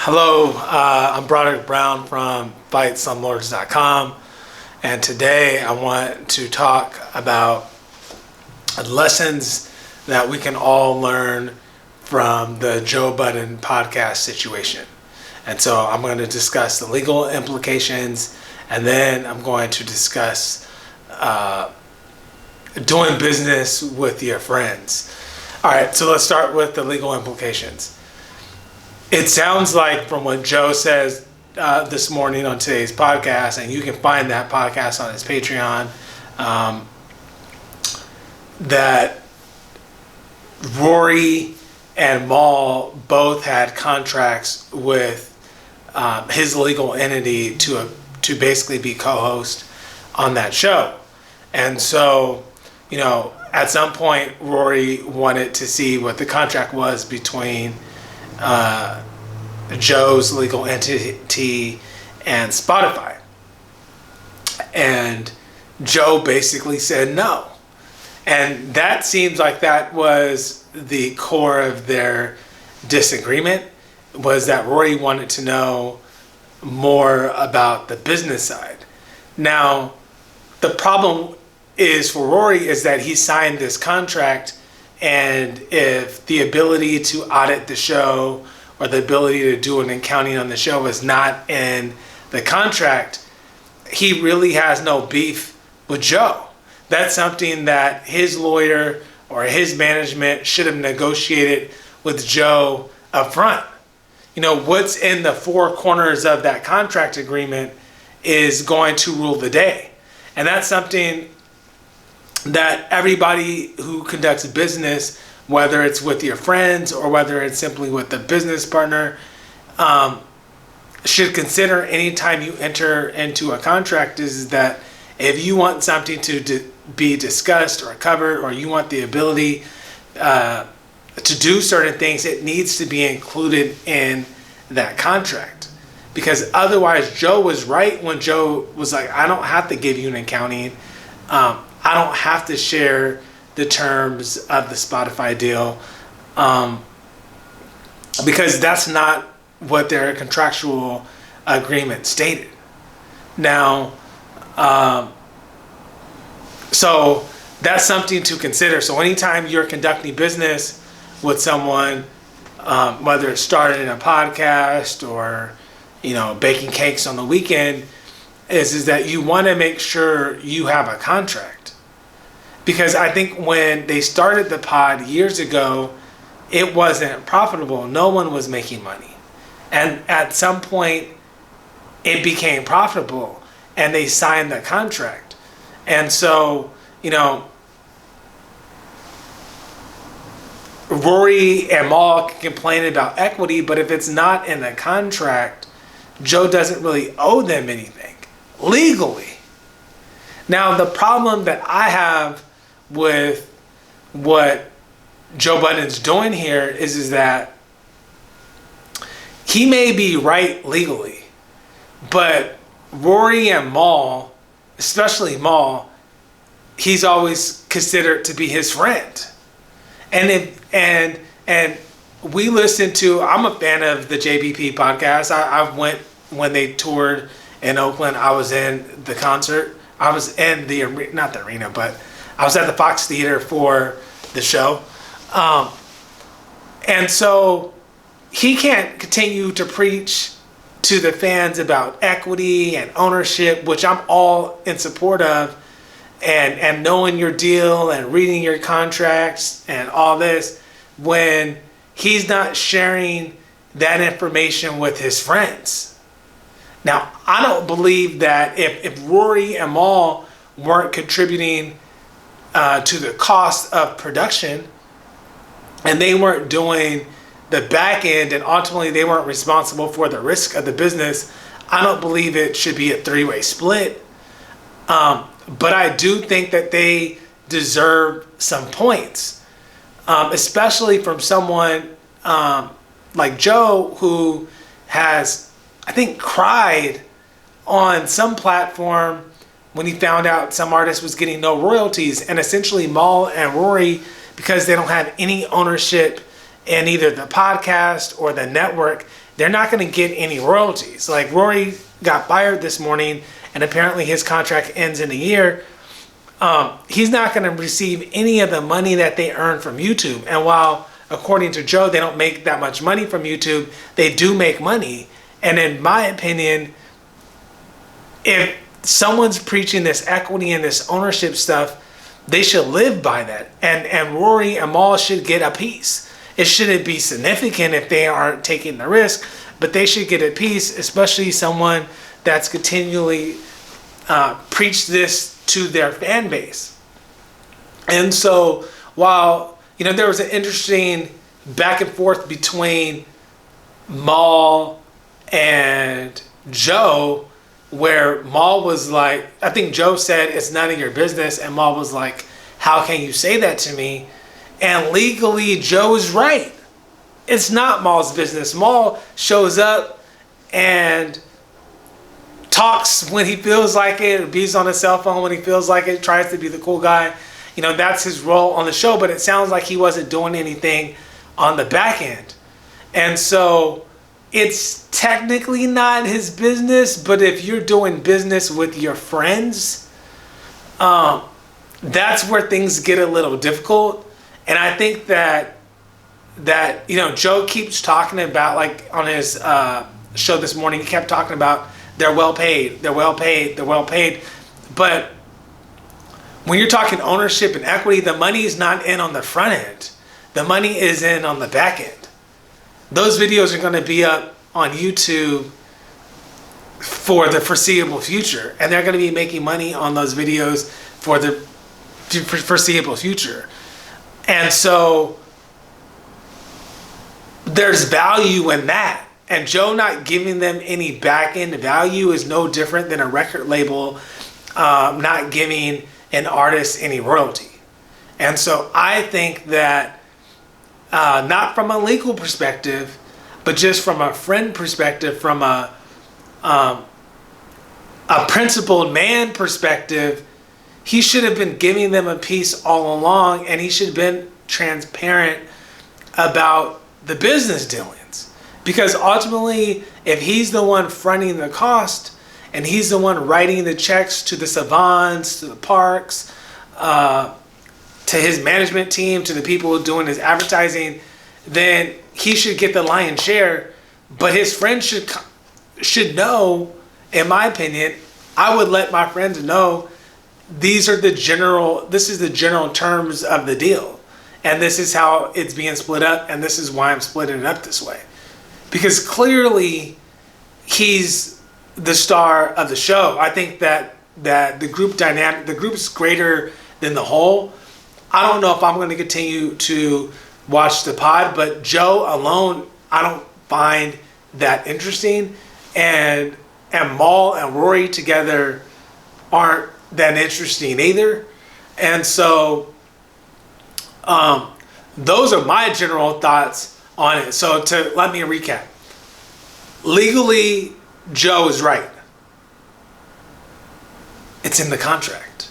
Hello, I'm Broderick Brown from FightSlumlords.com, and today I want to talk about lessons that we can all learn from the Joe Budden Podcast situation. And so I'm going to discuss the legal implications, and then I'm going to discuss doing business with your friends. All right, so let's start with the legal implications. It sounds like from what Joe says this morning on today's podcast, and you can find that podcast on his Patreon, that Rory and Maul both had contracts with his legal entity to basically be co-host on that show. And so, at some point, Rory wanted to see what the contract was between Joe's legal entity and Spotify. And Joe basically said no. And that seems like that was the core of their disagreement, was that Rory wanted to know more about the business side. Now, the problem is for Rory is that he signed this contract, and if the ability to audit the show or the ability to do an accounting on the show is not in the contract, he really has no beef with Joe. That's something that his lawyer or his management should have negotiated with Joe up front. What's in the four corners of that contract agreement is going to rule the day. And that's something that everybody who conducts business, whether it's with your friends or whether it's simply with a business partner, should consider anytime you enter into a contract, is that if you want something to be discussed or covered, or you want the ability to do certain things, it needs to be included in that contract. Because otherwise, Joe was right when Joe was like, I don't have to give you an accounting. I don't have to share the terms of the Spotify deal, because that's not what their contractual agreement stated. Now, so that's something to consider. So anytime you're conducting business with someone, whether it started in a podcast or, baking cakes on the weekend, is that you want to make sure you have a contract. Because I think when they started the pod years ago, it wasn't profitable. No one was making money. And at some point, it became profitable, and they signed the contract. And so, Rory and Maul can complain about equity, but if it's not in the contract, Joe doesn't really owe them anything legally. Now, the problem that I have with what Joe Budden's doing here is that he may be right legally, but Rory and Maul, especially Maul, he's always considered to be his friend. And we listen to, I'm a fan of the JBP podcast. I went when they toured in Oakland. I was in the concert. I was in the arena, not the arena, but I was at the Fox Theater for the show. And so he can't continue to preach to the fans about equity and ownership, which I'm all in support of, and knowing your deal and reading your contracts and all this, when he's not sharing that information with his friends. Now, I don't believe that if Rory and Maul weren't contributing to the cost of production, and they weren't doing the back end, and ultimately they weren't responsible for the risk of the business, I don't believe it should be a three-way split. But I do think that they deserve some points, especially from someone like Joe, who has, I think, cried on some platform when he found out some artist was getting no royalties. And essentially Maul and Rory, because they don't have any ownership in either the podcast or the network, they're not going to get any royalties. Like Rory got fired this morning, and apparently his contract ends in a year. He's not going to receive any of the money that they earn from YouTube. And while, according to Joe, they don't make that much money from YouTube, they do make money. And in my opinion, if someone's preaching this equity and this ownership stuff, they should live by that. And Rory and Mal should get a piece. It shouldn't be significant if they aren't taking the risk, but they should get a piece, especially someone that's continually preached this to their fan base. And so while, there was an interesting back and forth between Mal and Joe, where Mal was like, I think Joe said, it's none of your business. And Mal was like, how can you say that to me? And legally, Joe is right. It's not Mal's business. Mal shows up and talks when he feels like it, or beats on his cell phone when he feels like it, tries to be the cool guy. That's his role on the show, but it sounds like he wasn't doing anything on the back end. And so it's technically not his business, but if you're doing business with your friends, that's where things get a little difficult. And I think that Joe keeps talking about, like on his show this morning, he kept talking about they're well paid. But when you're talking ownership and equity, the money is not in on the front end. The money is in on the back end. Those videos are going to be up on YouTube for the foreseeable future. And they're going to be making money on those videos for the foreseeable future. And so there's value in that. And Joe not giving them any back-end value is no different than a record label not giving an artist any royalty. And so I think that not from a legal perspective, but just from a friend perspective, from a principled man perspective, he should have been giving them a piece all along, and he should have been transparent about the business dealings. Because ultimately, if he's the one fronting the cost, and he's the one writing the checks to the Savans, to the parks, to his management team, to the people doing his advertising, then he should get the lion's share. But his friends should know, in my opinion, I would let my friends know this is the general terms of the deal. And this is how it's being split up, and this is why I'm splitting it up this way. Because clearly he's the star of the show. I think that the group dynamic, the group's greater than the whole. I don't know if I'm going to continue to watch the pod, but Joe alone, I don't find that interesting. And Mal and Rory together aren't that interesting either. And so those are my general thoughts on it. So let me recap. Legally, Joe is right. It's in the contract.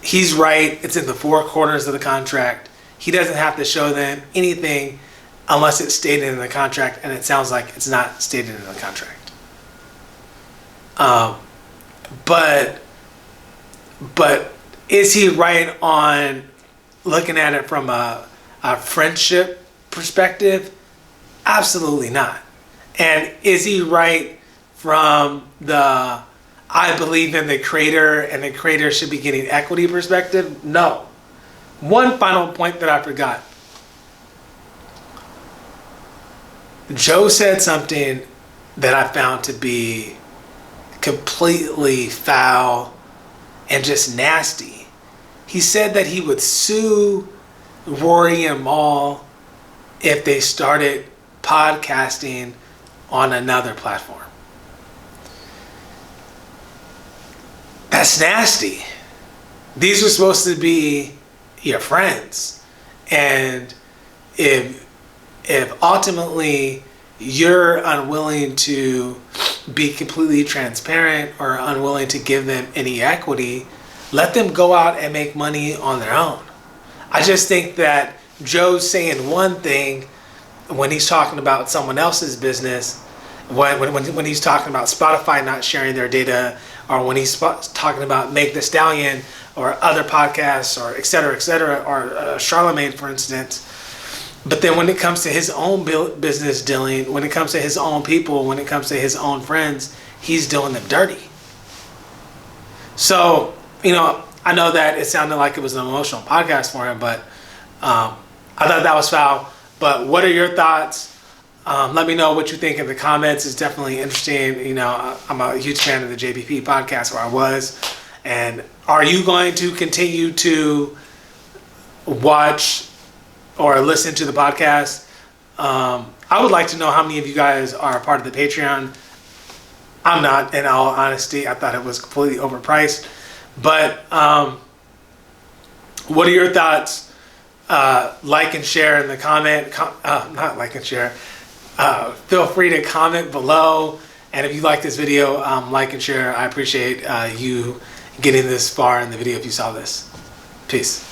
He's right. It's in the four corners of the contract. He doesn't have to show them anything unless it's stated in the contract, and it sounds like it's not stated in the contract. But is he right on looking at it from a friendship perspective? Absolutely not. And is he right from the I believe in the creator and the creator should be getting equity perspective? No. One final point that I forgot. Joe said something that I found to be completely foul and just nasty. He said that he would sue Rory and Mal if they started podcasting on another platform. That's nasty. These are supposed to be your friends. And if ultimately you're unwilling to be completely transparent or unwilling to give them any equity, let them go out and make money on their own. I just think that Joe's saying one thing when he's talking about someone else's business, when he's talking about Spotify not sharing their data, or when he's talking about Meg the Stallion or other podcasts, or et cetera, or Charlemagne, for instance. But then when it comes to his own business dealing, when it comes to his own people, when it comes to his own friends, he's doing them dirty. So, I know that it sounded like it was an emotional podcast for him, but I thought that was foul. But what are your thoughts? Let me know what you think in the comments. It's definitely interesting. I'm a huge fan of the JBP podcast, or I was. And are you going to continue to watch or listen to the podcast? I would like to know how many of you guys are a part of the Patreon. I'm not, in all honesty. I thought it was completely overpriced. But what are your thoughts? Like and share in the comment. Not like and share. Feel free to comment below. And if you like this video, like and share. I appreciate you getting this far in the video if you saw this. Peace.